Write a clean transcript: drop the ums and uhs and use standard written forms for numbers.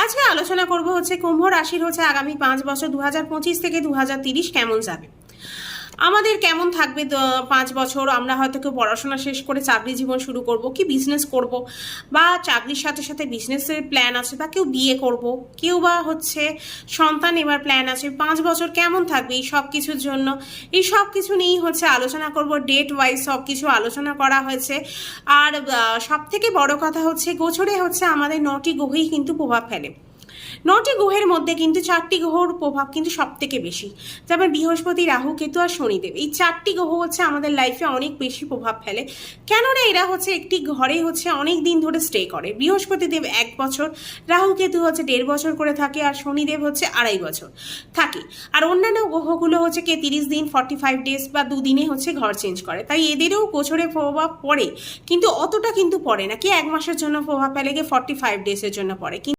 আজকে আলোচনা করব হচ্ছে কুম্ভ রাশির হচ্ছে আগামী 5 বছর 2025 থেকে 2030 কেমন যাবে, আমাদের কেমন থাকবে 5 বছর। আমরা হয়তো কেউ পড়াশোনা শেষ করে চাকরি জীবন শুরু করব, কি বিজনেস করব, বা চাকরির সাথে সাথে বিজনেসের প্ল্যান আছে, বা কেউ বিয়ে করব, কেউ বা হচ্ছে সন্তান এবার প্ল্যান আছে। 5 বছর কেমন থাকবে এই সব কিছুর জন্য, এই সব কিছু নিয়েই হচ্ছে আলোচনা করব। ডেট ওয়াইজ সব কিছু আলোচনা করা হয়েছে। আর সব থেকে বড় কথা হচ্ছে গোচরে হচ্ছে আমাদের 9টি গ্রহই কিন্তু প্রভাব ফেলে। 9টি গ্রহের মধ্যে কিন্তু 4টি গ্রহর প্রভাব কিন্তু সব থেকে বেশি, যেমন বৃহস্পতি, রাহু, কেতু আর শনিদেব। এই 4টি গ্রহ হচ্ছে আমাদের লাইফে অনেক বেশি প্রভাব ফেলে, কেননা এরা হচ্ছে একটি ঘরে হচ্ছে অনেক দিন ধরে স্টে করে। বৃহস্পতি দেব 1 বছর, রাহু কেতু হচ্ছে 1.5 বছর করে থাকে, আর শনিদেব হচ্ছে 2.5 বছর থাকে। আর অন্যান্য গ্রহগুলো হচ্ছে কে 30 দিন 45 ডেজ বা 2 দিনে হচ্ছে ঘর চেঞ্জ করে। তাই এদেরও গোচরে প্রভাব পড়ে, কিন্তু অতটা কিন্তু পড়ে না। কে 1 মাসের জন্য প্রভাব ফেলে, কে 45 ডেজের জন্য পড়ে।